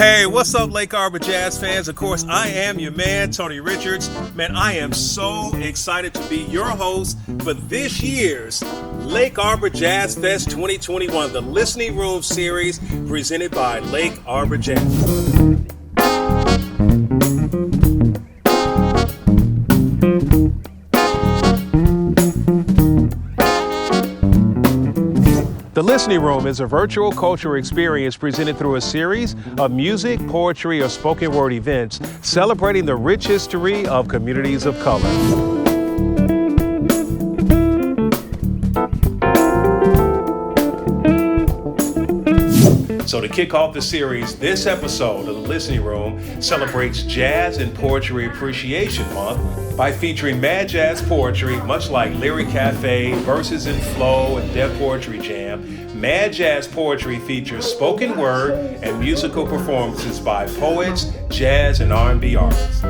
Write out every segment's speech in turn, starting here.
Hey, what's up, Lake Arbor Jazz fans? Of course, I am your man, Tony Richards. Man, I am so excited to be your host for this year's Lake Arbor Jazz Fest 2021, the Listening Room series presented by Lake Arbor Jazz. The Listening Room is a virtual cultural experience presented through a series of music, poetry, or spoken word events celebrating the rich history of communities of color. So to kick off the series, this episode of The Listening Room celebrates Jazz and Poetry Appreciation Month by featuring Mad Jazz Poetry, much like Lyric Cafe, Verses in Flow, and Def Poetry Jam. Mad Jazz Poetry features spoken word and musical performances by poets, jazz, and R&B artists.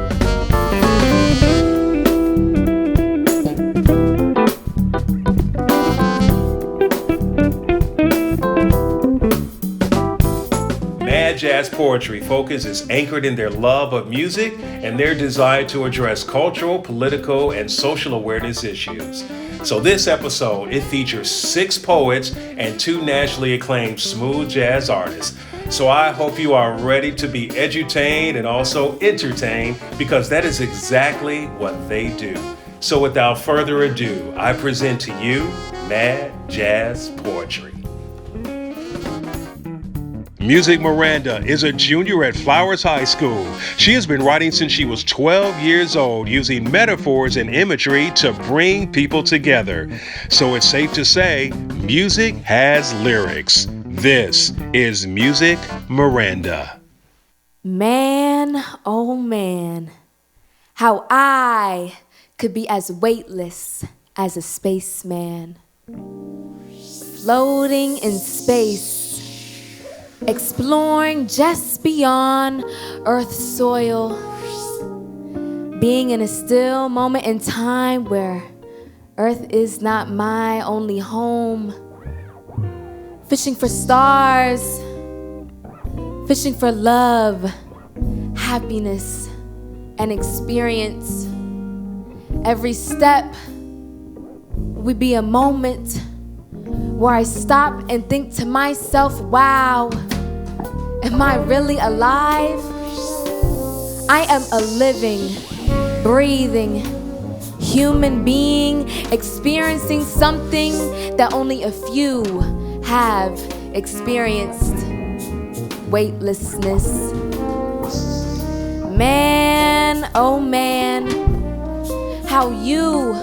Mad Jazz Poetry focus is anchored in their love of music and their desire to address cultural, political, and social awareness issues. So this episode, it features 6 poets and 2 nationally acclaimed smooth jazz artists. So I hope you are ready to be edutained and also entertained, because that is exactly what they do. So without further ado, I present to you Mad Jazz Poetry. Music Miranda is a junior at Flowers High School. She has been writing since she was 12 years old, using metaphors and imagery to bring people together. So it's safe to say, music has lyrics. This is Music Miranda. Man, oh man, how I could be as weightless as a spaceman, floating in space, exploring just beyond Earth's soil, being in a still moment in time where Earth is not my only home, fishing for stars, fishing for love, happiness, and experience. Every step would be a moment where I stop and think to myself, wow, am I really alive? I am a living, breathing human being experiencing something that only a few have experienced: weightlessness. Man, oh man, how you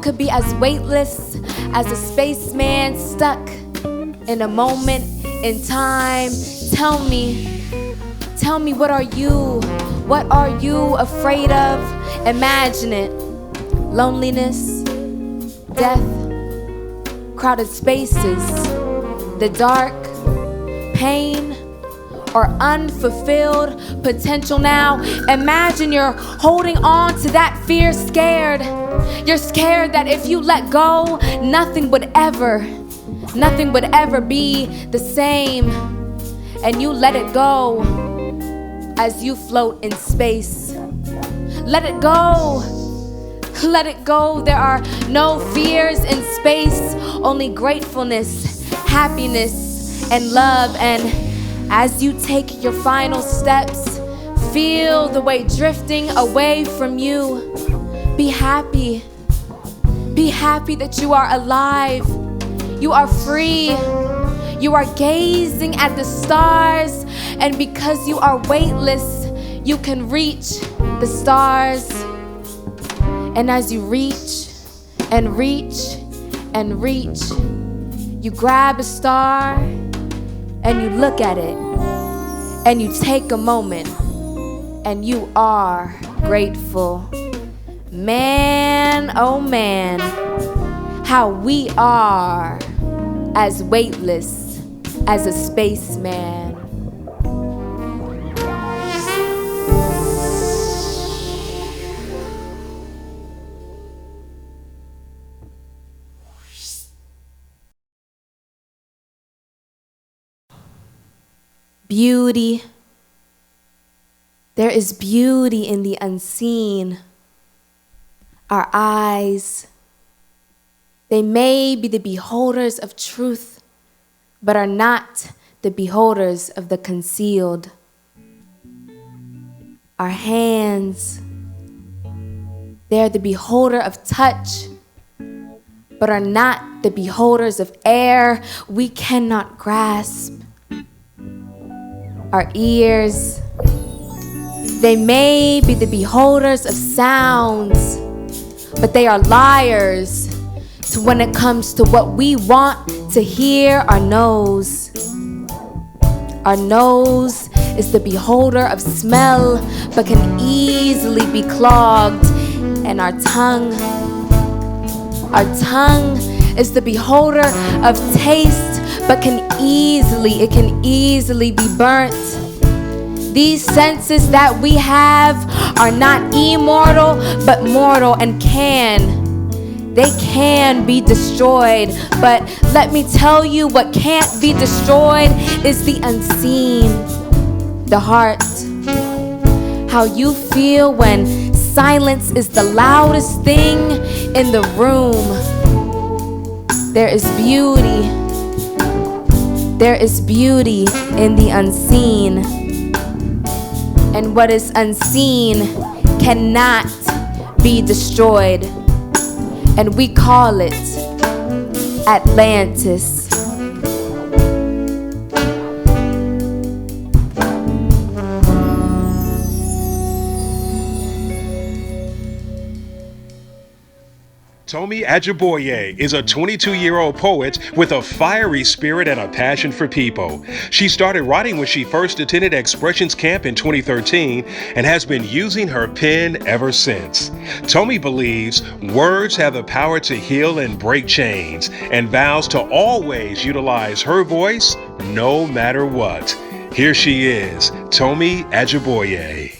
could be as weightless as a spaceman stuck in a moment in time. Tell me, what are you afraid of? Imagine it: loneliness, death, crowded spaces, the dark, pain, or unfulfilled potential. Now imagine you're holding on to that fear, scared. You're scared that if you let go, nothing would ever be the same. And you let it go as you float in space. Let it go. Let it go. There are no fears in space, only gratefulness, happiness, and love. And as you take your final steps, feel the weight drifting away from you. Be happy. Be happy that you are alive. You are free. You are gazing at the stars. And because you are weightless, you can reach the stars. And as you reach and reach and reach, you grab a star and you look at it and you take a moment and you are grateful. Man, oh man, how we are as weightless as a spaceman. beauty. There is beauty in the unseen. Our eyes, they may be the beholders of truth, but are not the beholders of the concealed. Our hands, they are the beholder of touch, but are not the beholders of air we cannot grasp. Our ears, they may be the beholders of sounds, but they are liars to when it comes to what we want to hear. Our nose is the beholder of smell, but can easily be clogged. And our tongue is the beholder of taste, but can easily be burnt. These senses that we have are not immortal, but mortal, and they can be destroyed. But let me tell you, what can't be destroyed is the unseen, the heart. How you feel when silence is the loudest thing in the room. There is beauty. There is beauty in the unseen. And what is unseen cannot be destroyed. And we call it Atlantis. Tomi Ajiboye is a 22-year-old poet with a fiery spirit and a passion for people. She started writing when she first attended Expressions Camp in 2013 and has been using her pen ever since. Tomi believes words have the power to heal and break chains and vows to always utilize her voice no matter what. Here she is, Tomi Ajiboye.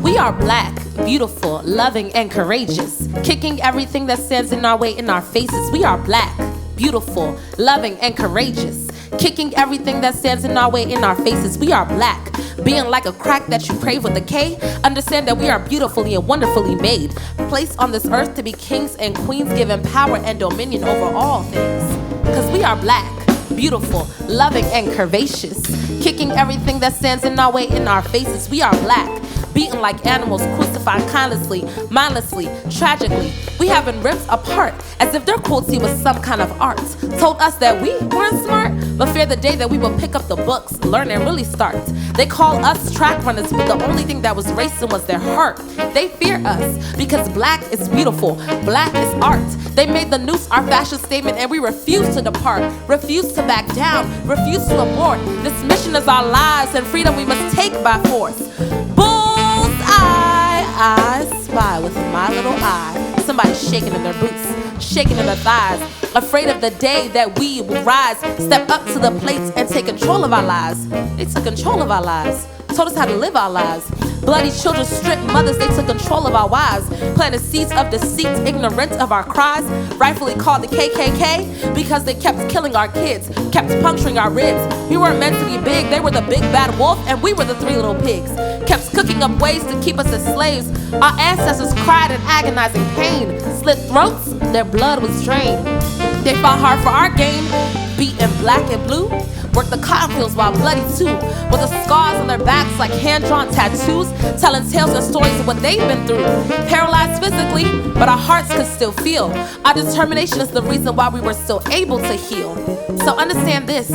We are black, beautiful, loving, and courageous, kicking everything that stands in our way in our faces. We are black, beautiful, loving, and courageous, kicking everything that stands in our way in our faces. We are black, being like a crack that you crave with a K. Understand that we are beautifully and wonderfully made, placed on this earth to be kings and queens, given power and dominion over all things. Because we are black, beautiful, loving, and curvaceous, kicking everything that stands in our way in our faces. We are black, beaten like animals, crucified kindlessly, mindlessly, tragically. We have been ripped apart as if their cruelty was some kind of art. Told us that we weren't smart, but fear the day that we will pick up the books, learn, and really start. They call us track runners, but the only thing that was racing was their heart. They fear us because black is beautiful, black is art. They made the noose our fashion statement, and we refuse to depart, refuse to back down, refuse to abort. This mission is our lives, and freedom we must take by force. I spy with my little eye. Somebody shaking in their boots, shaking in their thighs, afraid of the day that we will rise, step up to the plates and take control of our lives. They took control of our lives, told us how to live our lives. Bloody children, stripped mothers, they took control of our wives, planted seeds of deceit, ignorant of our cries, rightfully called the KKK, because they kept killing our kids, kept puncturing our ribs. We weren't meant to be big, they were the big bad wolf, and we were the three little pigs. Kept cooking up ways to keep us as slaves. Our ancestors cried in agonizing pain, slit throats, their blood was drained. They fought hard for our gain, beat in black and blue, worked the cotton fields while bloody too, with the scars on their backs like hand-drawn tattoos, telling tales and stories of what they've been through. Paralyzed physically, but our hearts could still feel. Our determination is the reason why we were still able to heal. So understand this,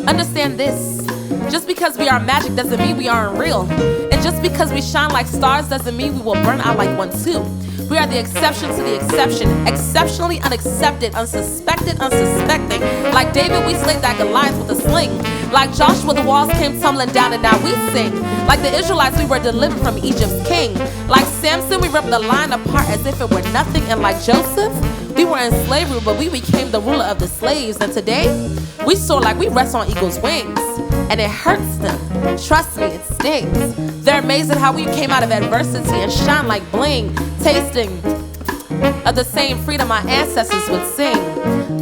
understand this. Just because we are magic doesn't mean we aren't real. And just because we shine like stars doesn't mean we will burn out like one too. We are the exception to the exception, exceptionally unaccepted, unsuspected, unsuspecting. Like David, we slayed that Goliath with a sling. Like Joshua, the walls came tumbling down and now we sing. Like the Israelites, we were delivered from Egypt's king. Like Samson, we ripped the line apart as if it were nothing. And like Joseph, We were in slavery, but we became the ruler of the slaves. And today, we soar like we rest on eagle's wings. And it hurts them. Trust me, it stings. They're amazed at how we came out of adversity and shine like bling, tasting of the same freedom our ancestors would sing.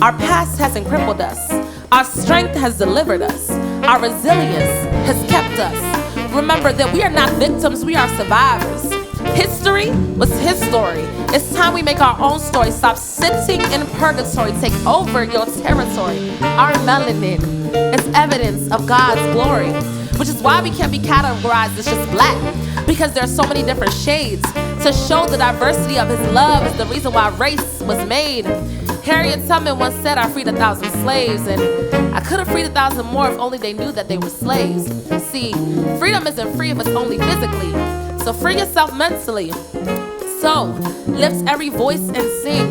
Our past hasn't crippled us. Our strength has delivered us. Our resilience has kept us. Remember that we are not victims, we are survivors. History was his story. It's time we make our own story. Stop sitting in purgatory. Take over your territory. Our melanin is evidence of God's glory, which is why we can't be categorized as just black, because there are so many different shades. To show the diversity of his love is the reason why race was made. Harriet Tubman once said, I freed 1,000 slaves, and I could have freed 1,000 more if only they knew that they were slaves. See, freedom isn't free if it's only physically. So free yourself mentally. So lift every voice and sing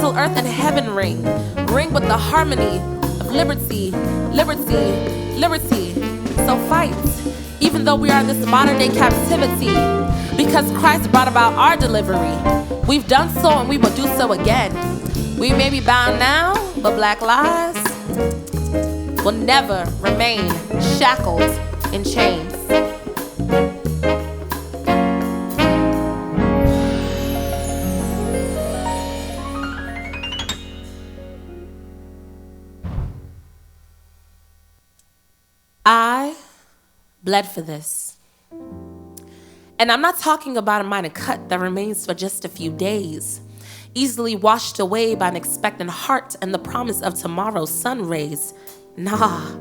till earth and heaven ring. Ring with the harmony of liberty, liberty, liberty. So fight, even though we are in this modern day captivity, because Christ brought about our delivery. We've done so and we will do so again. We may be bound now, but black lives will never remain shackled in chains. I bled for this. And I'm not talking about a minor cut that remains for just a few days, easily washed away by an expectant heart and the promise of tomorrow's sun rays. Nah,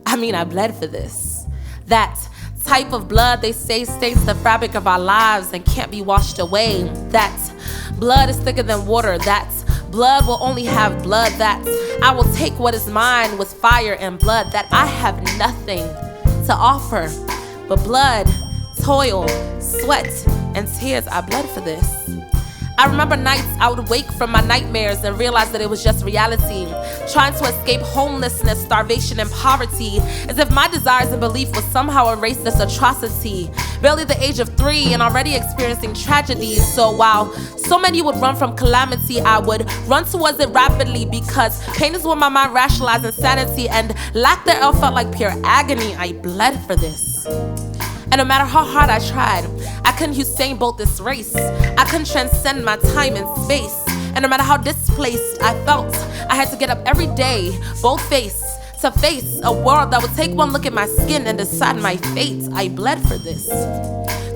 I mean I bled for this. That type of blood they say stains the fabric of our lives and can't be washed away. That blood is thicker than water. That blood will only have blood. That I will take what is mine with fire and blood. That I have nothing to offer but blood, toil, sweat, and tears. I bled for this. I remember nights I would wake from my nightmares and realize that it was just reality, trying to escape homelessness, starvation, and poverty, as if my desires and belief would somehow erase this atrocity. Barely the age of 3 and already experiencing tragedies. So while so many would run from calamity, I would run towards it rapidly, because pain is what my mind rationalized insanity, and lack thereof felt like pure agony. I bled for this. And no matter how hard I tried, I couldn't Usain Bolt this race. I couldn't transcend my time and space. And no matter how displaced I felt, I had to get up every day, bold face to face a world that would take one look at my skin and decide my fate. I bled for this.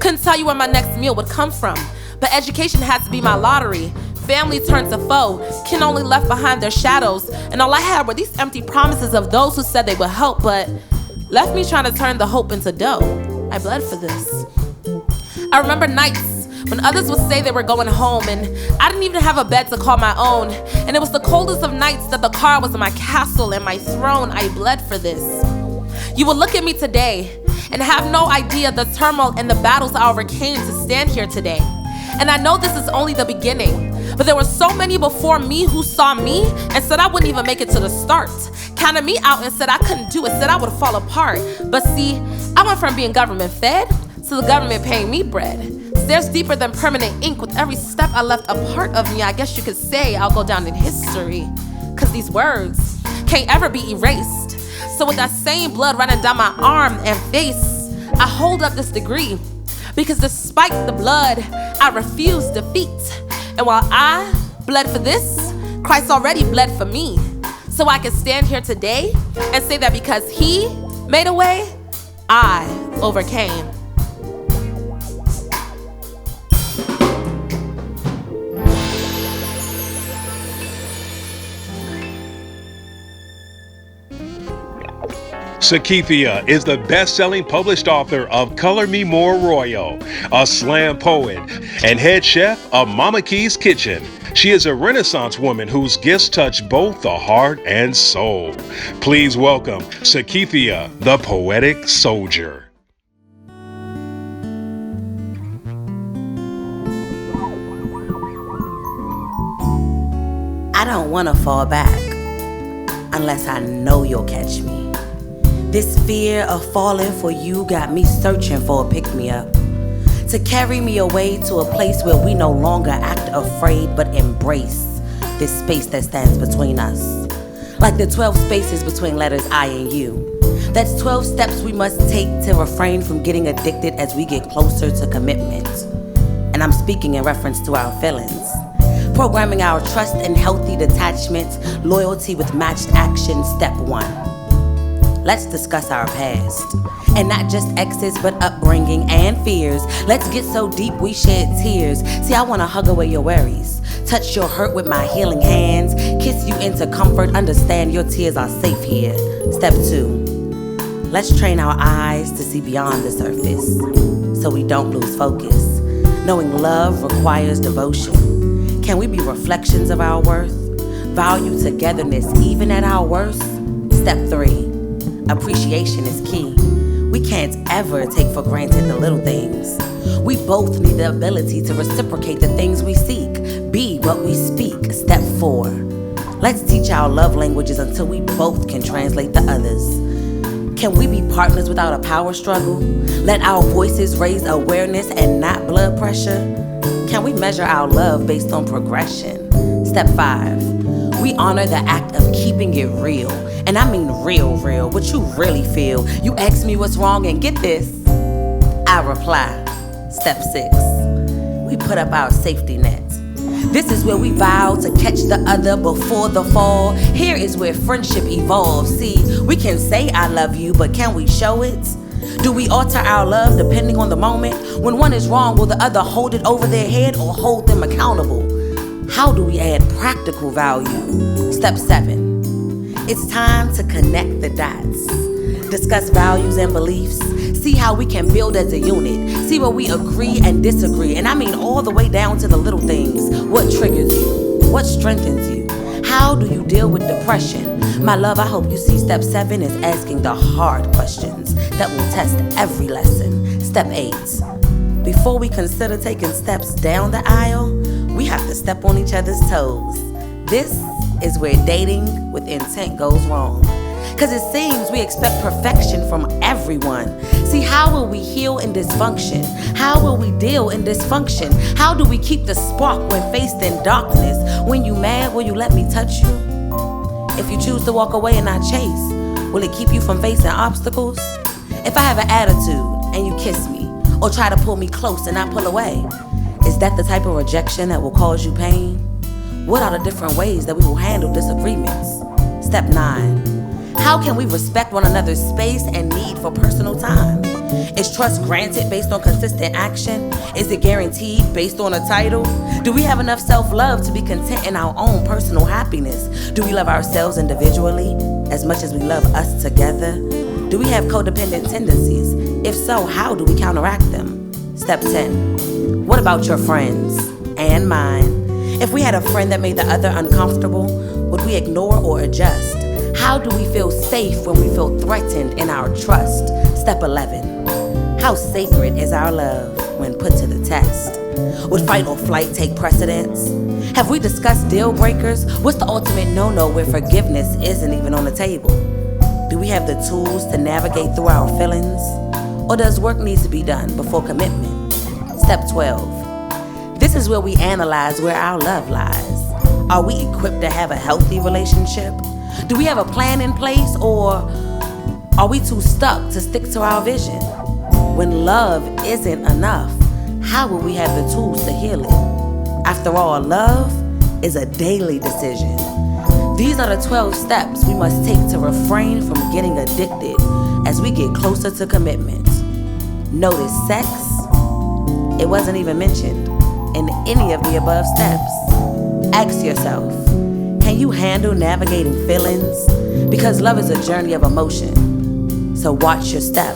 Couldn't tell you where my next meal would come from, but education had to be my lottery. Family turned to foe, kin only left behind their shadows, and all I had were these empty promises of those who said they would help, but left me trying to turn the hope into dough. I bled for this. I remember nights when others would say they were going home, and I didn't even have a bed to call my own. And it was the coldest of nights that the car was my castle and my throne. I bled for this. You will look at me today and have no idea the turmoil and the battles I overcame to stand here today. And I know this is only the beginning, but there were so many before me who saw me and said I wouldn't even make it to the start. Counted me out and said I couldn't do it, said I would fall apart. But see, I went from being government fed to the government paying me bread. Stares deeper than permanent ink. With every step I left a part of me, I guess you could say I'll go down in history. Cause these words can't ever be erased. So with that same blood running down my arm and face, I hold up this degree. Because despite the blood, I refuse defeat. And while I bled for this, Christ already bled for me. So I can stand here today and say that because he made a way, I overcame. Sakithia is the best-selling published author of Color Me More Royal, a slam poet, and head chef of Mama Key's Kitchen. She is a Renaissance woman whose gifts touch both the heart and soul. Please welcome Sakithia, the Poetic Soldier. I don't want to fall back unless I know you'll catch me. This fear of falling for you got me searching for a pick-me-up to carry me away to a place where we no longer act afraid but embrace. this space that stands between us. Like the 12 spaces between letters I and you. That's 12 steps we must take to refrain from getting addicted as we get closer to commitment. And I'm speaking in reference to our feelings. Programming our trust in healthy detachment, loyalty with matched action, step 1. Let's discuss our past. And not just exes, but upbringing and fears. Let's get so deep we shed tears. See, I wanna hug away your worries. Touch your hurt with my healing hands. Kiss you into comfort, understand your tears are safe here. Step 2. Let's train our eyes to see beyond the surface, so we don't lose focus. Knowing love requires devotion. Can we be reflections of our worth? Value togetherness even at our worst? Step 3. Appreciation is key. We can't ever take for granted the little things. We both need the ability to reciprocate the things we seek. Be what we speak. Step 4. Let's teach our love languages until we both can translate the others. Can we be partners without a power struggle? Let our voices raise awareness and not blood pressure? Can we measure our love based on progression? Step 5. We honor the act of keeping it real. And I mean real, what you really feel. You ask me what's wrong and get this, I reply. Step 6. We put up our safety net. This is where we vow to catch the other before the fall. Here is where friendship evolves. See, we can say I love you, but can we show it? Do we alter our love depending on the moment? When one is wrong, will the other hold it over their head or hold them accountable? How do we add practical value? Step 7. It's time to connect the dots. Discuss values and beliefs. See how we can build as a unit. See where we agree and disagree. And I mean all the way down to the little things. What triggers you? What strengthens you? How do you deal with depression? My love, I hope you see step 7 is asking the hard questions that will test every lesson. Step 8. Before we consider taking steps down the aisle, we have to step on each other's toes. This is where dating with intent goes wrong. Cause it seems we expect perfection from everyone. See, how will we heal in dysfunction? How will we deal in dysfunction? How do we keep the spark when faced in darkness? When you mad, will you let me touch you? If you choose to walk away and not chase, will it keep you from facing obstacles? If I have an attitude and you kiss me, or try to pull me close and I pull away, is that the type of rejection that will cause you pain? What are the different ways that we will handle disagreements? Step 9. How can we respect one another's space and need for personal time? Is trust granted based on consistent action? Is it guaranteed based on a title? Do we have enough self-love to be content in our own personal happiness? Do we love ourselves individually as much as we love us together? Do we have codependent tendencies? If so, how do we counteract them? Step 10. What about your friends and mine? If we had a friend that made the other uncomfortable, would we ignore or adjust? How do we feel safe when we feel threatened in our trust? Step 11. How sacred is our love when put to the test? Would fight or flight take precedence? Have we discussed deal breakers? What's the ultimate no-no where forgiveness isn't even on the table? Do we have the tools to navigate through our feelings? Or does work need to be done before commitment? Step 12. This is where we analyze where our love lies. Are we equipped to have a healthy relationship? Do we have a plan in place, or are we too stuck to stick to our vision? When love isn't enough, how will we have the tools to heal it? After all, love is a daily decision. These are the 12 steps we must take to refrain from getting addicted as we get closer to commitment. Notice sex, it wasn't even mentioned in any of the above steps. Ask yourself, can you handle navigating feelings? Because love is a journey of emotion. So watch your step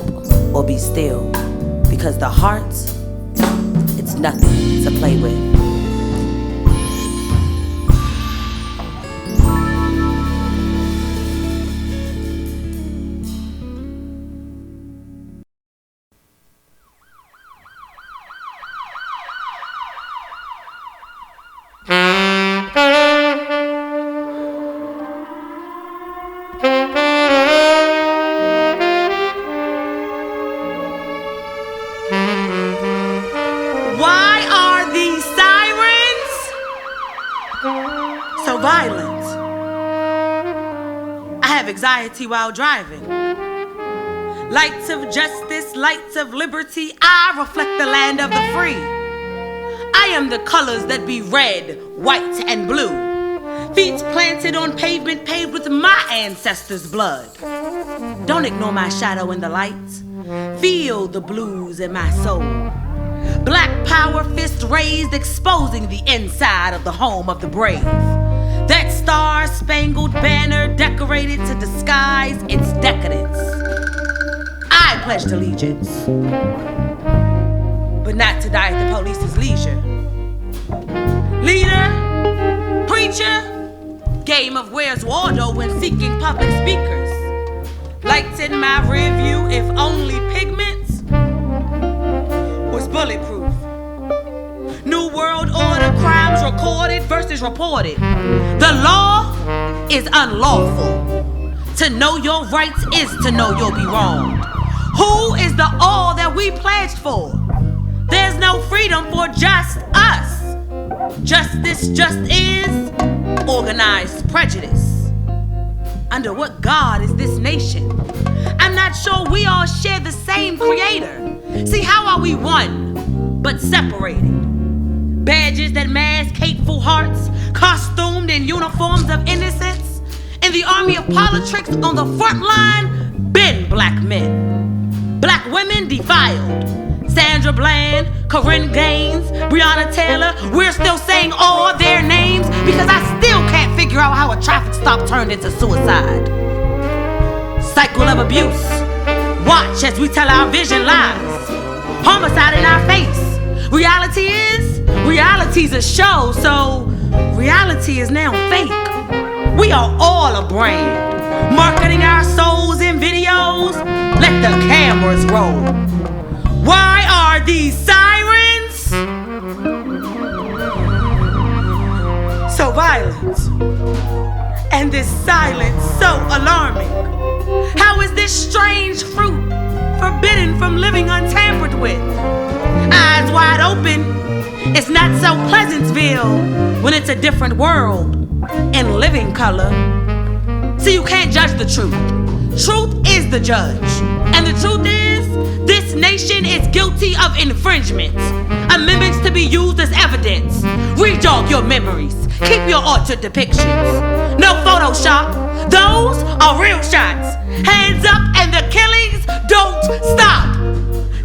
or be still. Because the heart, it's nothing to play with. Why are these anxiety while driving. Lights of justice, lights of liberty, I reflect the land of the free. I am the colors that be red, white, and blue. Feet planted on pavement paved with my ancestors' blood. Don't ignore my shadow in the light. Feel the blues in my soul. Black power fist raised, exposing the inside of the home of the brave. That star-spangled banner decorated to disguise its decadence. I pledged allegiance, but not to die at the police's leisure. Leader, preacher, game of Where's Waldo when seeking public speakers. Lights in my rear view, if only pigments was bulletproof. New world order, crimes recorded versus reported. The law is unlawful. To know your rights is to know you'll be wronged. Who is the all that we pledged for? There's no freedom for just us. Justice just is organized prejudice. Under what God is this nation? I'm not sure we all share the same creator. See, how are we one, but separated? Badges that mask hateful hearts, costumed in uniforms of innocence. In the army of politics on the front line, been black men. Black women defiled. Sandra Bland, Corinne Gaines, Breonna Taylor, we're still saying all their names because I still can't figure out how a traffic stop turned into suicide. Cycle of abuse. Watch as we tell our vision lies. Homicide in our face. Reality's a show, so reality is now fake. We are all a brand. Marketing our souls in videos. Let the cameras roll. Why are these sirens so violent? And this silence so alarming? How is this strange fruit forbidden from living untampered with? Eyes wide open, it's not so Pleasantville when it's a different world in living color. See, you can't judge the truth. Truth is the judge. And the truth is, this nation is guilty of infringement. Amendments to be used as evidence. Rejog your memories. Keep your altered depictions. No Photoshop. Those are real shots. Hands up and the killings don't stop.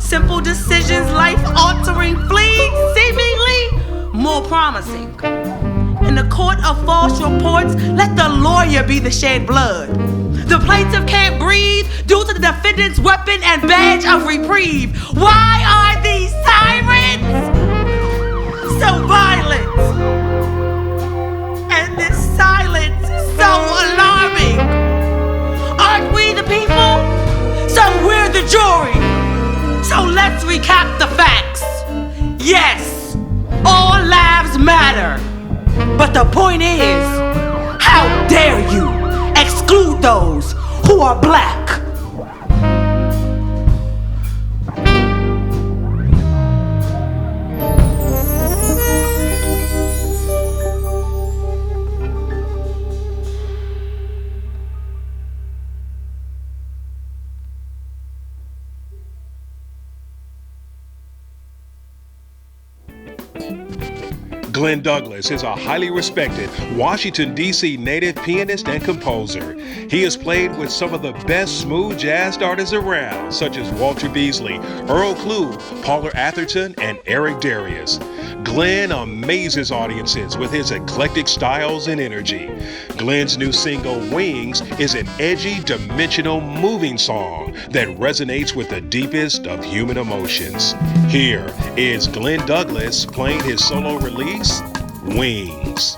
Simple decisions, life-altering, fleeing, seemingly more promising. In the court of false reports, let the lawyer be the shed blood. The plaintiff can't breathe due to the defendant's weapon and badge of reprieve. Why are these sirens so violent? And this silence so alarming. Aren't we the people? So we're the jury. So let's recap the facts. Yes, all lives matter. But the point is, how dare you exclude those who are black? Glenn Douglas is a highly respected Washington, D.C. native pianist and composer. He has played with some of the best smooth jazz artists around, such as Walter Beasley, Earl Klugh, Paula Atherton, and Eric Darius. Glenn amazes audiences with his eclectic styles and energy. Glenn's new single, Wings, is an edgy, dimensional, moving song that resonates with the deepest of human emotions. Here is Glenn Douglas playing his solo release, Wings.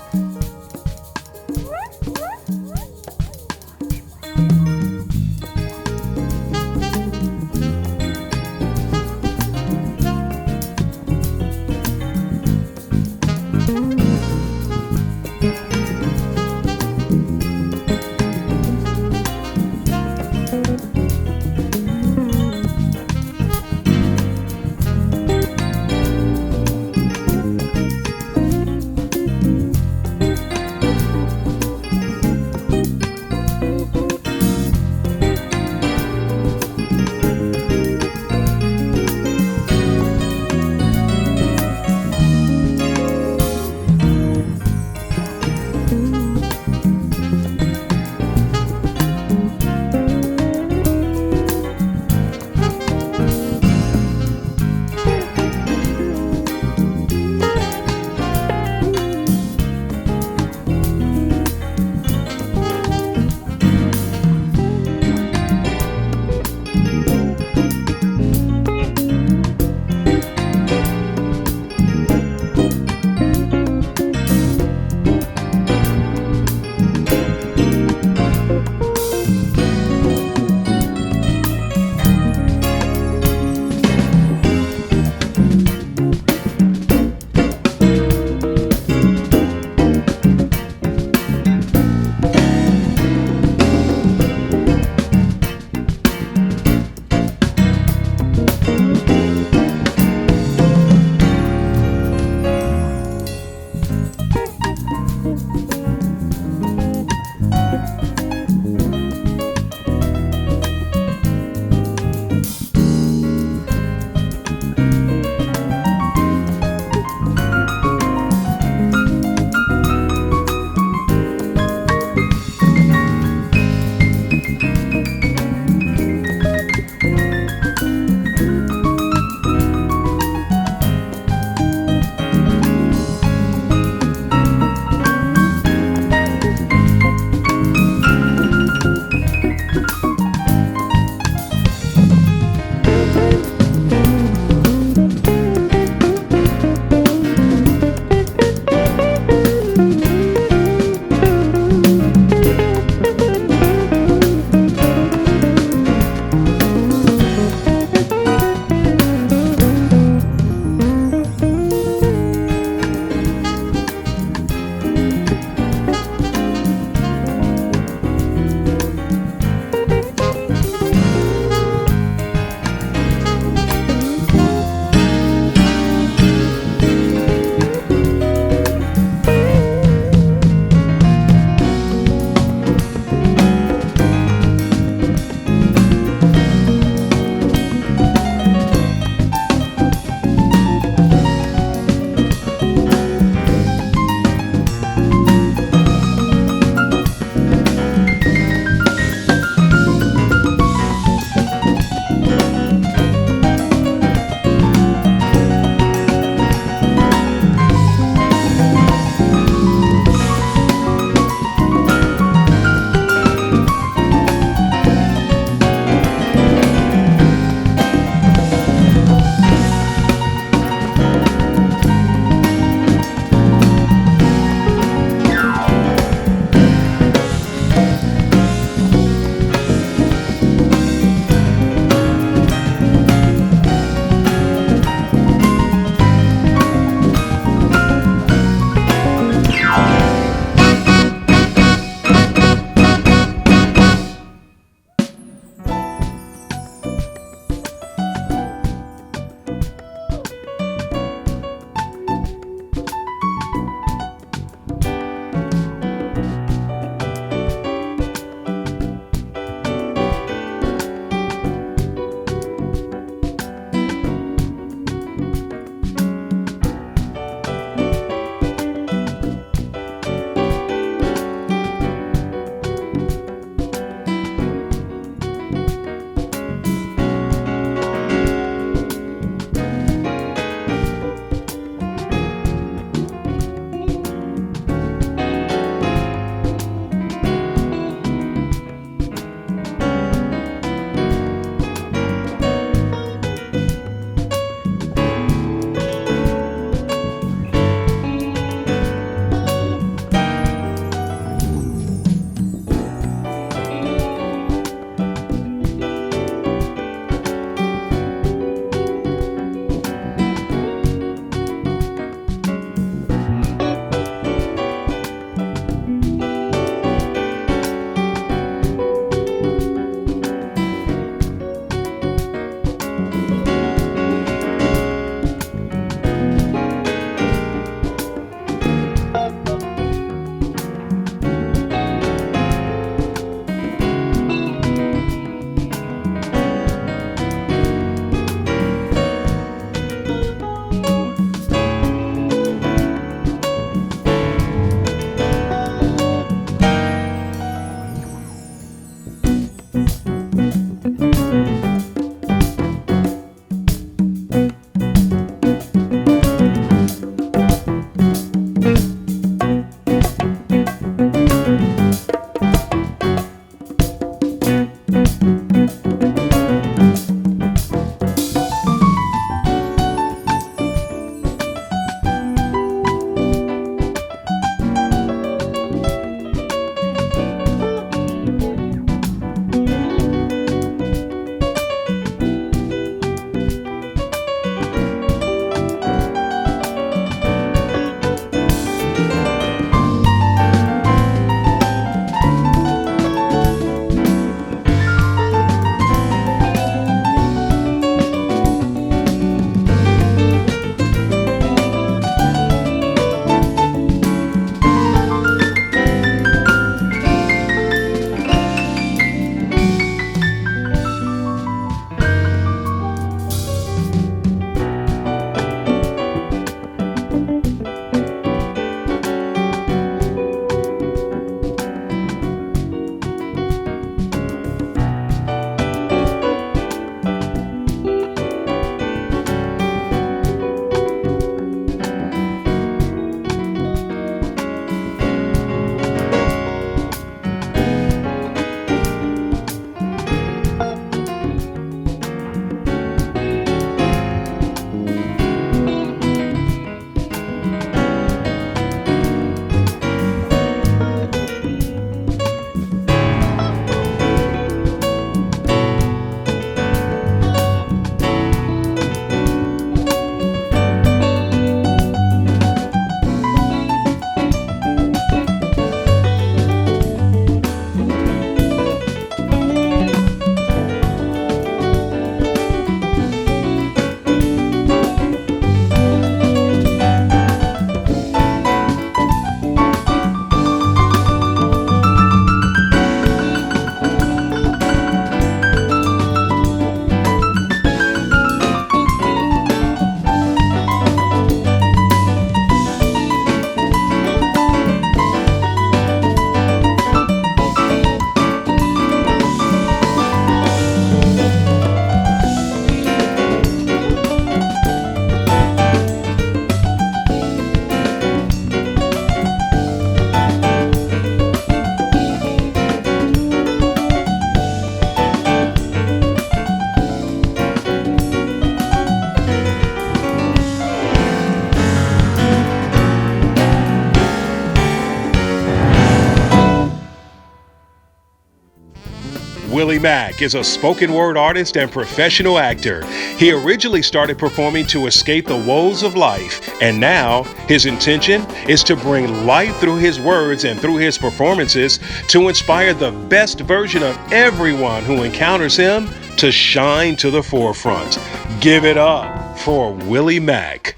Willie Mack is a spoken word artist and professional actor. He originally started performing to escape the woes of life, and now his intention is to bring light through his words and through his performances to inspire the best version of everyone who encounters him to shine to the forefront. Give it up for Willie Mack.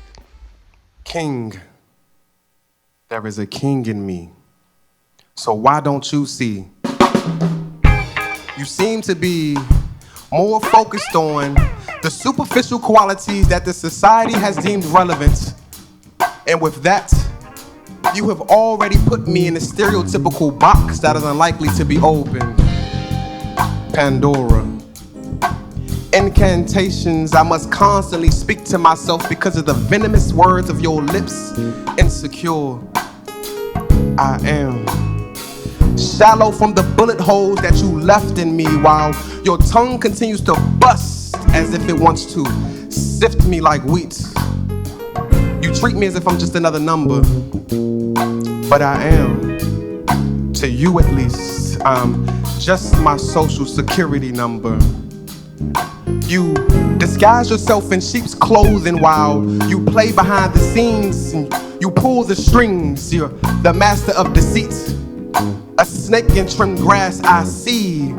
King, there is a king in me. So why don't you see? You seem to be more focused on the superficial qualities that the society has deemed relevant. And with that, you have already put me in a stereotypical box that is unlikely to be opened. Pandora. Incantations I must constantly speak to myself because of the venomous words of your lips. Insecure, I am. Shallow from the bullet holes that you left in me, while your tongue continues to bust as if it wants to sift me like wheat. You treat me as if I'm just another number, but I am. To you at least, I'm just my social security number. You disguise yourself in sheep's clothing while you play behind the scenes and you pull the strings. You're the master of deceit. A snake in trimmed grass, I see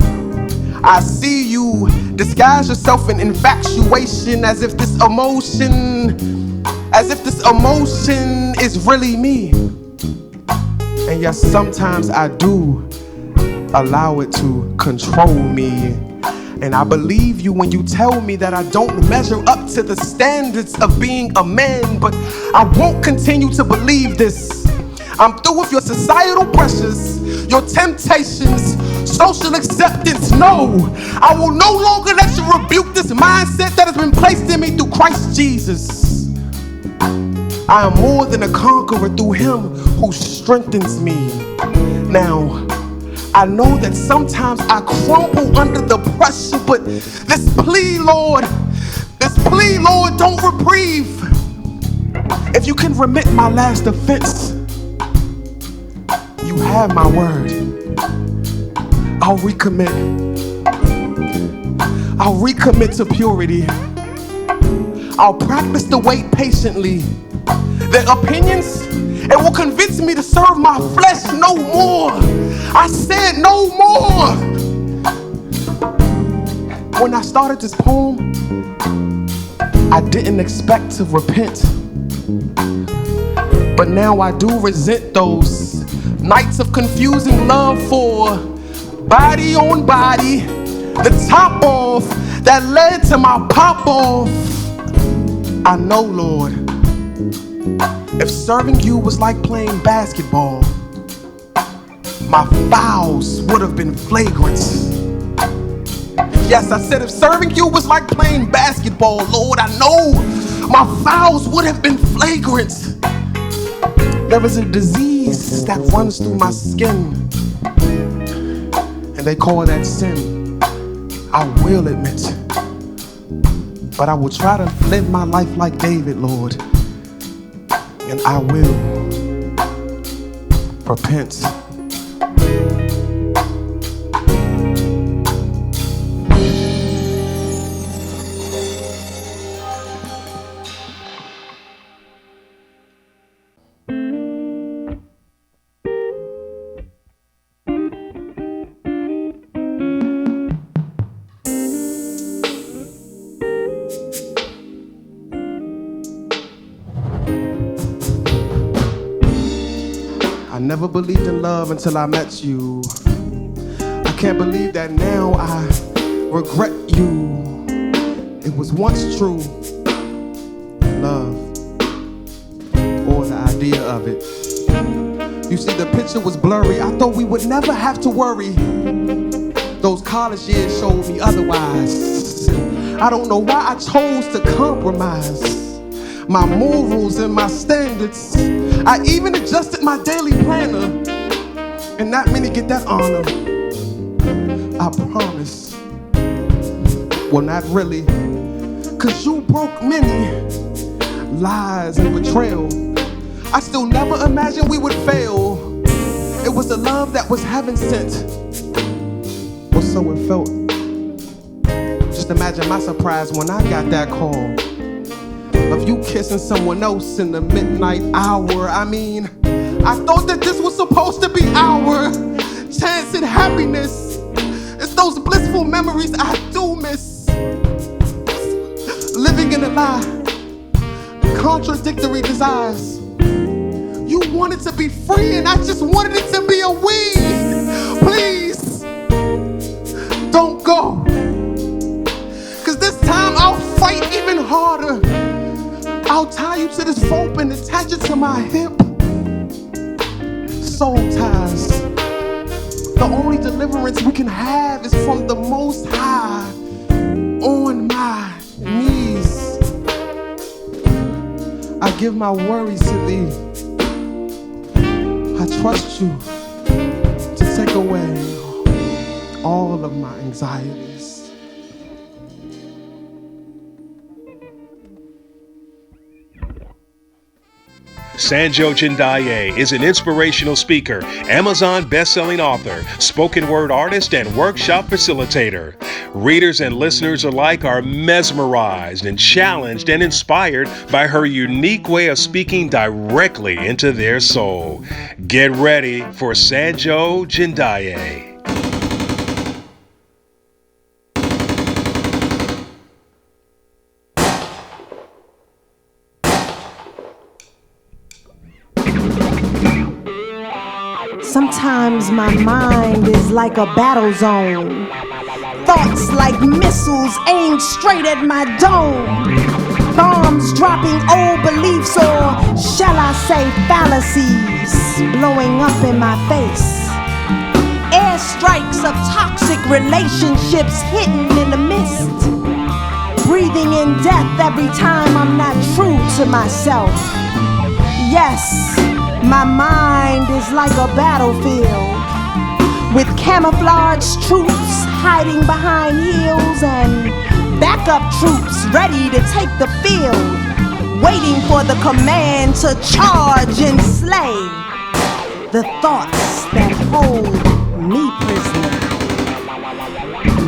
you disguise yourself in infatuation as if this emotion is really me. And yes, sometimes I do allow it to control me. And I believe you when you tell me that I don't measure up to the standards of being a man, but I won't continue to believe this. I'm through with your societal pressures, your temptations, social acceptance. No, I will no longer let you rebuke this mindset that has been placed in me through Christ Jesus. I am more than a conqueror through him who strengthens me. Now, I know that sometimes I crumble under the pressure, but this plea, Lord, don't reprieve. If you can remit my last offense, you have my word. I'll recommit to purity. I'll practice the wait patiently. Their opinions, it will convince me to serve my flesh no more. I said no more. When I started this poem, I didn't expect to repent. But now I do resent those nights of confusing love for body on body, the top off that led to my pop off. I know, Lord, if serving you was like playing basketball, my fouls would have been flagrant. Yes, I said if serving you was like playing basketball, Lord, I know my fouls would have been flagrant. There is a disease that runs through my skin, and they call that sin. I will admit, but I will try to live my life like David, Lord, and I will repent. I never believed in love until I met you. I can't believe that now I regret you. It was once true, love, or the idea of it. You see, the picture was blurry. I thought we would never have to worry. Those college years showed me otherwise. I don't know why I chose to compromise my morals and my standards. I even adjusted my daily planner, and not many get that honor. I promise. Well, not really, 'cause you broke many lies and betrayal. I still never imagined we would fail. It was a love that was heaven sent. Well, so it felt. Just imagine my surprise when I got that call of you kissing someone else in the midnight hour. I mean, I thought that this was supposed to be our chance at happiness. It's those blissful memories I do miss. Living in a lie, contradictory desires. You wanted to be free and I just wanted it to be a we. Please, don't go. Cause this time I'll fight even harder. I'll tie you to this rope and attach it to my hip. Soul ties. The only deliverance we can have is from the Most High. On my knees, I give my worries to thee. I trust you to take away all of my anxieties. Sanjo Jindaye is an inspirational speaker, Amazon best-selling author, spoken word artist, and workshop facilitator. Readers and listeners alike are mesmerized and challenged and inspired by her unique way of speaking directly into their soul. Get ready for Sanjo Jindaye. Sometimes my mind is like a battle zone. Thoughts like missiles aimed straight at my dome. Bombs dropping old beliefs, or shall I say fallacies, blowing up in my face. Airstrikes of toxic relationships hidden in the mist. Breathing in death every time I'm not true to myself. Yes, my mind is like a battlefield, with camouflage troops hiding behind hills and backup troops ready to take the field, waiting for the command to charge and slay the thoughts that hold me prisoner.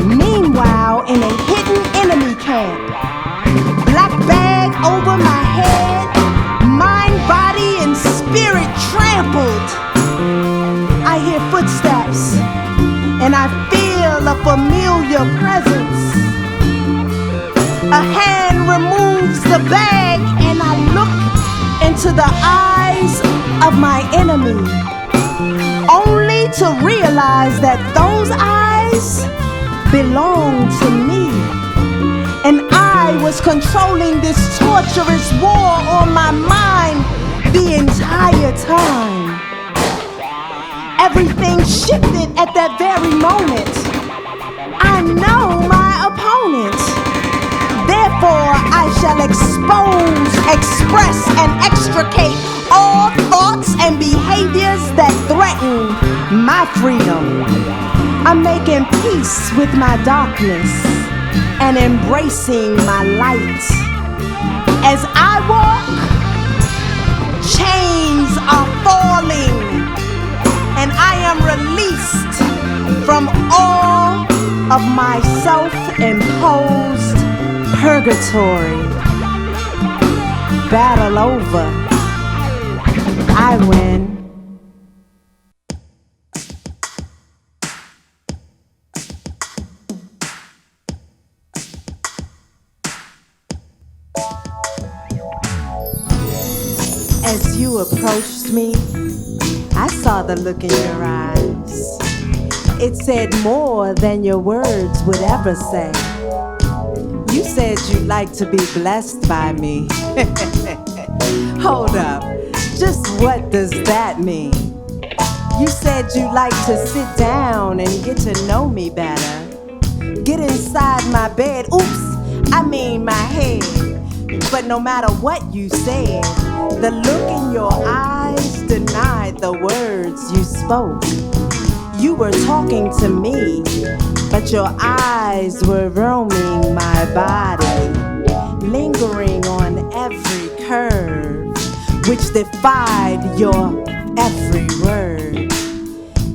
Meanwhile, in a hidden enemy camp, black bag over my head, mind, body, and spirit trampled. I hear footsteps and I feel a familiar presence. A hand removes the bag and I look into the eyes of my enemy, only to realize that those eyes belong to me. And I was controlling this torturous war on my mind the entire time. Everything shifted at that very moment. I know my opponent. Therefore, I shall expose, express, and extricate all thoughts and behaviors that threaten my freedom. I'm making peace with my darkness and embracing my light. As I walk, chains are falling, and I am released from all of my self-imposed purgatory. Battle over. I win. As you approached me, I saw the look in your eyes. It said more than your words would ever say. You said you'd like to be blessed by me. Hold up, just what does that mean? You said you'd like to sit down and get to know me better. Get inside my bed, oops, I mean my head. But no matter what you said, the look in your eyes denied the words you spoke. You were talking to me, but your eyes were roaming my body, lingering on every curve, which defied your every word.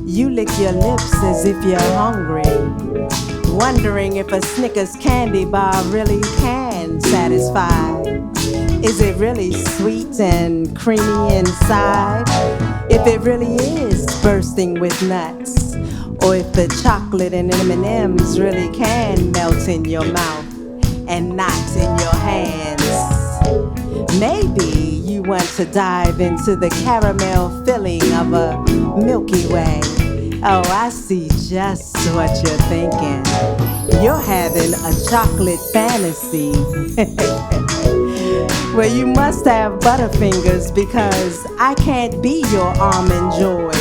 You lick your lips as if you're hungry, wondering if a Snickers candy bar really can satisfy. Is it really sweet and creamy inside? If it really is bursting with nuts, or if the chocolate and M&Ms really can melt in your mouth and not in your hands. Maybe you want to dive into the caramel filling of a Milky Way. Oh, I see just what you're thinking. You're having a chocolate fantasy. Well, you must have Butterfingers because I can't be your almond joy.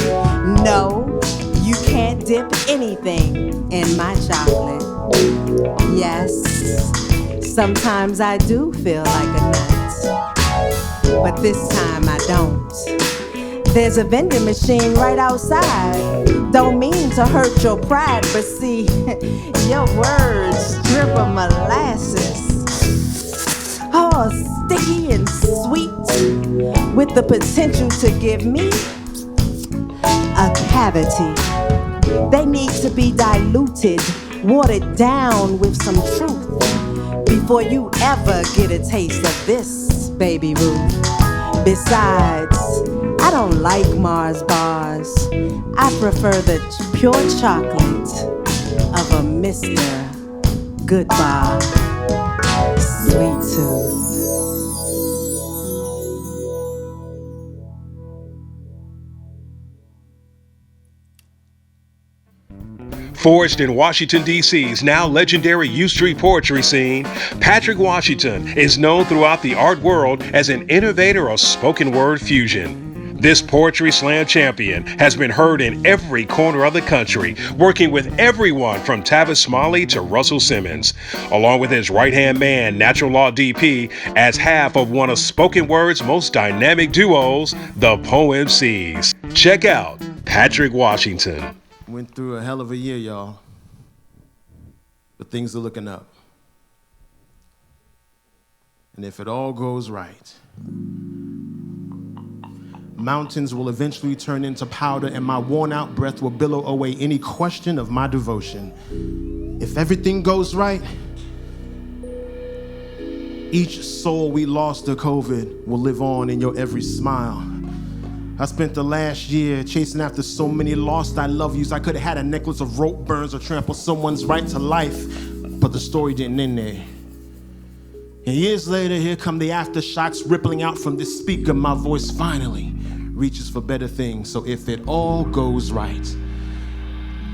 No, you can't dip anything in my chocolate. Yes, sometimes I do feel like a nut, but this time I don't. There's a vending machine right outside. Don't mean to hurt your pride, but see, your words drip of molasses. Oh, sticky and sweet, with the potential to give me a cavity. They need to be diluted, watered down with some truth before you ever get a taste of this, baby Ruth. Besides, I don't like Mars bars. I prefer the pure chocolate of a Mr. Goodbar, Sweet Tooth. Forged in Washington, D.C.'s now legendary U Street poetry scene, Patrick Washington is known throughout the art world as an innovator of spoken word fusion. This poetry slam champion has been heard in every corner of the country, working with everyone from Tavis Smalley to Russell Simmons, along with his right-hand man, Natural Law DP, as half of one of spoken word's most dynamic duos, the PoMCs. Check out Patrick Washington. Went through a hell of a year, y'all, but things are looking up. And if it all goes right, mountains will eventually turn into powder and my worn-out breath will billow away any question of my devotion. If everything goes right, each soul we lost to COVID will live on in your every smile. I spent the last year chasing after so many lost I love yous. I could have had a necklace of rope burns or trample someone's right to life, but the story didn't end there. And years later, here come the aftershocks rippling out from this speaker. My voice finally reaches for better things. So if it all goes right,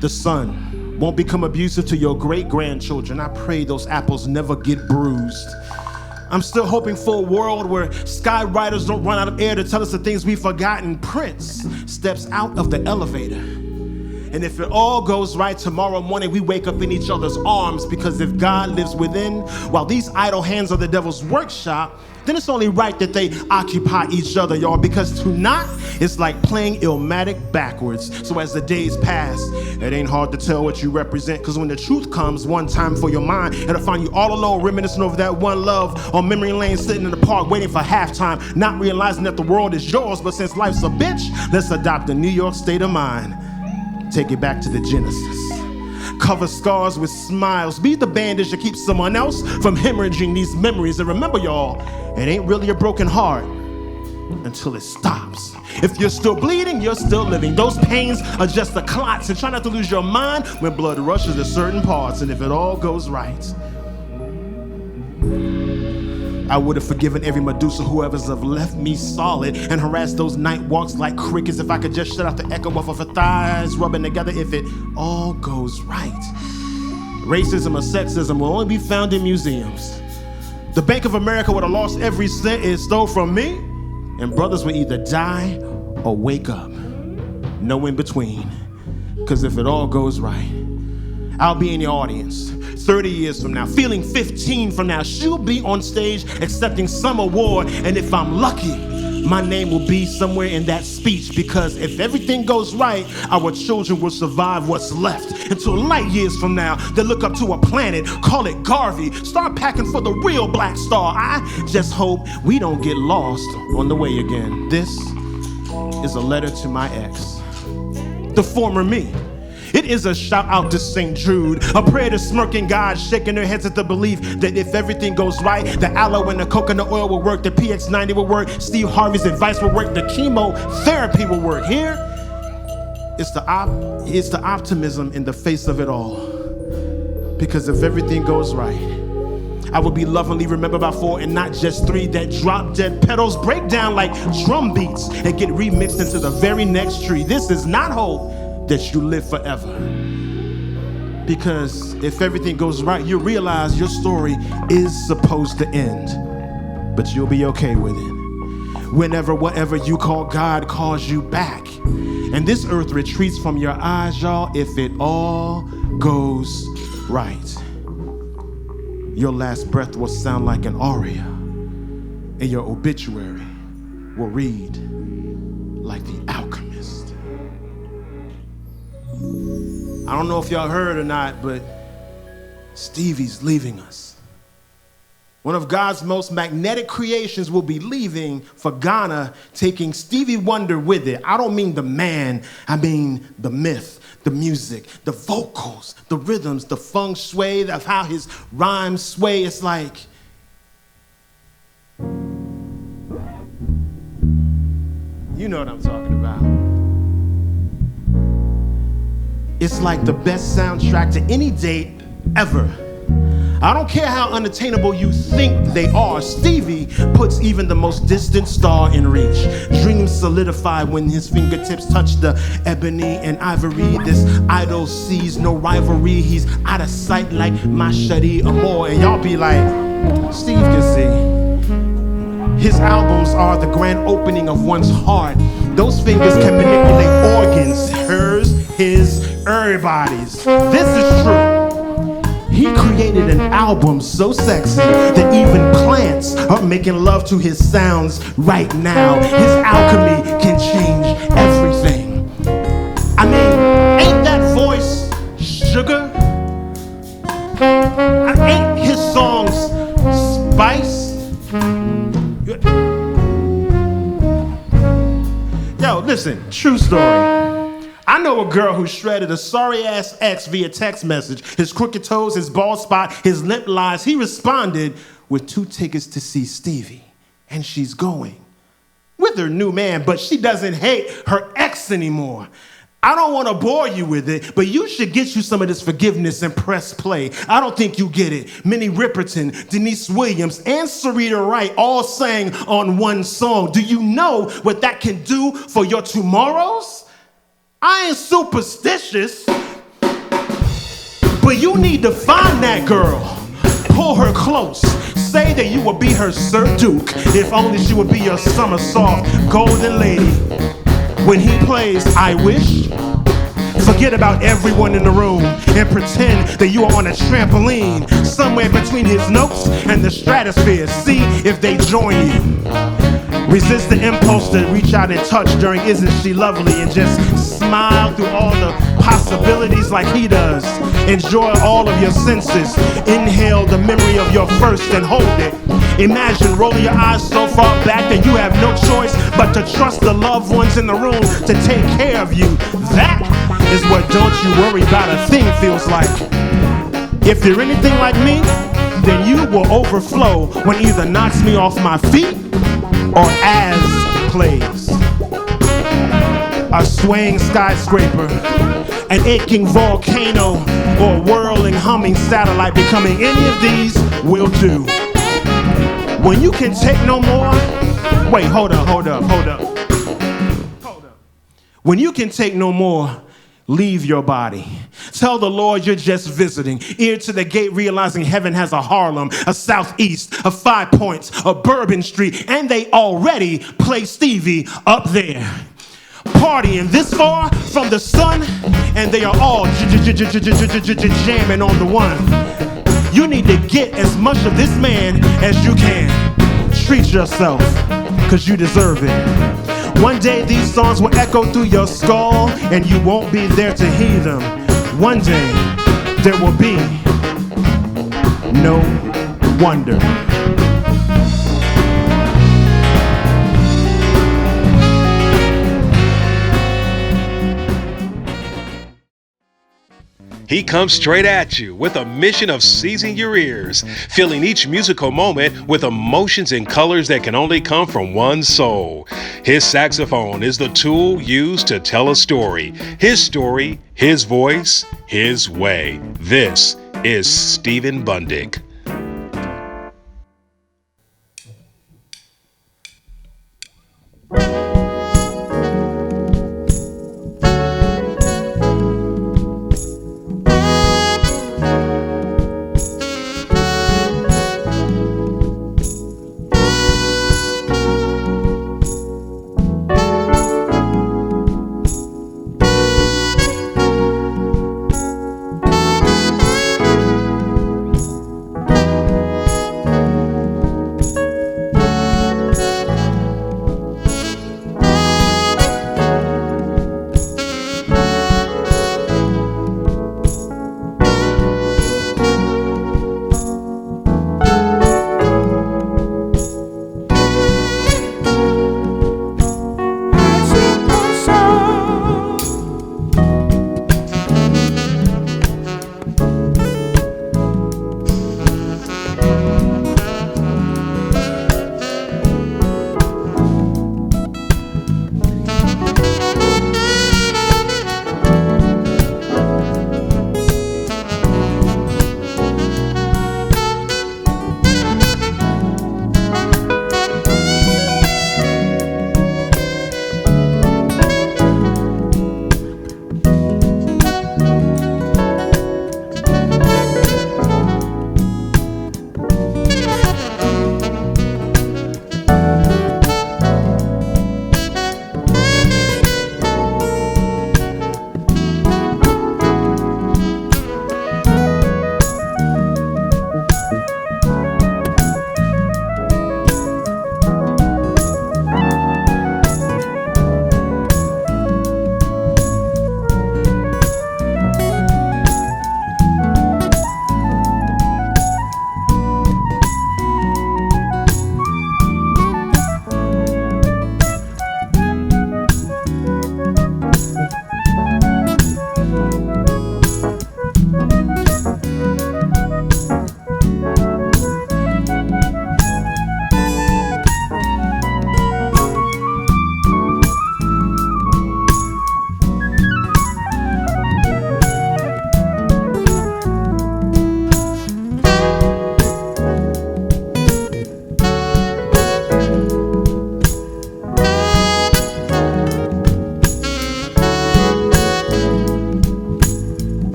the sun won't become abusive to your great-grandchildren. I pray those apples never get bruised. I'm still hoping for a world where skywriters don't run out of air to tell us the things we've forgotten. Prince steps out of the elevator. And if it all goes right, tomorrow morning we wake up in each other's arms, because if God lives within, while these idle hands are the devil's workshop, then it's only right that they occupy each other, y'all, because to not is like playing Illmatic backwards. So as the days pass, it ain't hard to tell what you represent, because when the truth comes one time for your mind, it'll find you all alone reminiscing over that one love on memory lane, sitting in the park waiting for halftime, not realizing that the world is yours. But since life's a bitch, let's adopt a New York state of mind. Take it back to the Genesis. Cover scars with smiles. Be the bandage that keeps someone else from hemorrhaging these memories. And remember, y'all, it ain't really a broken heart until it stops. If you're still bleeding, you're still living. Those pains are just the clots. And try not to lose your mind when blood rushes to certain parts. And if it all goes right, I would have forgiven every Medusa, whoever's have left me solid, and harassed those night walks like crickets if I could just shut out the echo off of her thighs rubbing together. If it all goes right, racism or sexism will only be found in museums. The Bank of America would have lost every cent it stole from me, and brothers would either die or wake up. No in between. Because if it all goes right, I'll be in the audience 30 years from now, feeling 15 from now. She'll be on stage accepting some award, and if I'm lucky, my name will be somewhere in that speech, because if everything goes right, our children will survive what's left until light years from now. They look up to a planet, call it Garvey, start packing for the real black star. I just hope we don't get lost on the way again. This is a letter to my ex, the former me. It is a shout out to St. Jude, a prayer to smirking God, shaking their heads at the belief that if everything goes right, the aloe and the coconut oil will work, the PX90 will work, Steve Harvey's advice will work, the chemotherapy will work. Here, it's the optimism in the face of it all. Because if everything goes right, I will be lovingly remembered by 4 and not just 3 that drop dead pedals, break down like drum beats and get remixed into the very next tree. This is not hope that you live forever. Because if everything goes right, you realize your story is supposed to end, but you'll be okay with it. Whenever whatever you call God calls you back, and this earth retreats from your eyes, y'all, if it all goes right. Your last breath will sound like an aria, and your obituary will read like The Alchemist. I don't know if y'all heard or not, but Stevie's leaving us. One of God's most magnetic creations will be leaving for Ghana, taking Stevie Wonder with it. I don't mean the man, I mean the myth. The music, the vocals, the rhythms, the feng shui of how his rhymes sway. It's like, you know what I'm talking about. It's like the best soundtrack to any date ever. I don't care how unattainable you think they are. Stevie puts even the most distant star in reach. Dreams solidify when his fingertips touch the ebony and ivory. This idol sees no rivalry. He's out of sight like Mashadi Amor. And y'all be like, Steve can see. His albums are the grand opening of one's heart. Those fingers can manipulate organs. Hers, his, everybody's. This is true. He created an album so sexy that even plants are making love to his sounds right now. His alchemy can change everything. I mean, ain't that voice sugar? Ain't his songs spice? Yo, listen, true story. I know a girl who shredded a sorry-ass ex via text message. His crooked toes, his bald spot, his limp lies. He responded with 2 tickets to see Stevie. And she's going with her new man, but she doesn't hate her ex anymore. I don't want to bore you with it, but you should get you some of this forgiveness and press play. I don't think you get it. Minnie Riperton, Denise Williams, and Sarita Wright all sang on one song. Do you know what that can do for your tomorrows? I ain't superstitious, but you need to find that girl. Pull her close. Say that you will be her Sir Duke, if only she would be your summer soft golden lady. When he plays I Wish, forget about everyone in the room and pretend that you are on a trampoline somewhere between his notes and the stratosphere. See if they join you. Resist the impulse to reach out and touch during Isn't She Lovely and just smile through all the possibilities like he does. Enjoy all of your senses. Inhale the memory of your first and hold it. Imagine rolling your eyes so far back that you have no choice but to trust the loved ones in the room to take care of you. That is what Don't You Worry About a Thing feels like. If you're anything like me, then you will overflow when either knocks me off my feet or as plays. A swaying skyscraper, an aching volcano, or a whirling humming satellite, becoming any of these will do. When you can take no more, wait, hold up. When you can take no more, leave your body. Tell the Lord you're just visiting. Ear to the gate, realizing heaven has a Harlem, a Southeast, a 5 Points, a Bourbon Street, and they already play Stevie up there. Partying this far from the sun, and they are all jamming on the one. You need to get as much of this man as you can. Treat yourself, cause you deserve it. One day these songs will echo through your skull, and you won't be there to hear them. One day there will be no wonder. He comes straight at you with a mission of seizing your ears, filling each musical moment with emotions and colors that can only come from one soul. His saxophone is the tool used to tell a story. His story, his voice, his way. This is Stephen Bundick.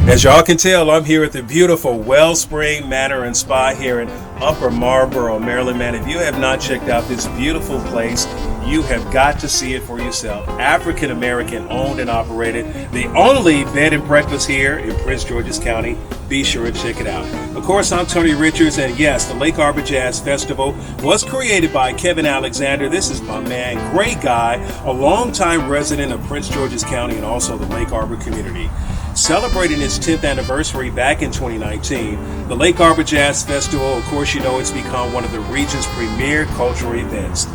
As y'all can tell, I'm here at the beautiful Wellspring Manor and Spa here in Upper Marlboro, Maryland. Man, if you have not checked out this beautiful place, you have got to see it for yourself. African American owned and operated, the only bed and breakfast here in Prince George's County. Be sure to check it out. Of course, I'm Tony Richards, and yes, the Lake Arbor Jazz Festival was created by Kevin Alexander. This is my man, great guy, a longtime resident of Prince George's County and also the Lake Arbor community. Celebrating its 10th anniversary back in 2019, the Lake Arbor Jazz Festival, of course, you know, it's become one of the region's premier cultural events.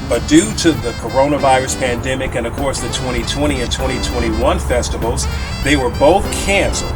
But due to the coronavirus pandemic and, of course, the 2020 and 2021 festivals, they were both canceled.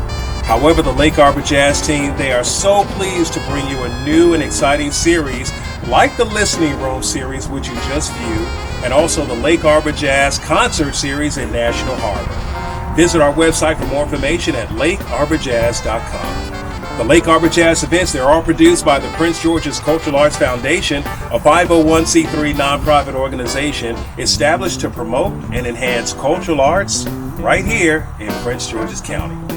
However, the Lake Arbor Jazz team, they are so pleased to bring you a new and exciting series like the Listening Room series, which you just viewed, and also the Lake Arbor Jazz Concert Series in National Harbor. Visit our website for more information at lakearborjazz.com. The Lake Arbor Jazz events, they're all produced by the Prince George's Cultural Arts Foundation, a 501c3 nonprofit organization established to promote and enhance cultural arts right here in Prince George's County.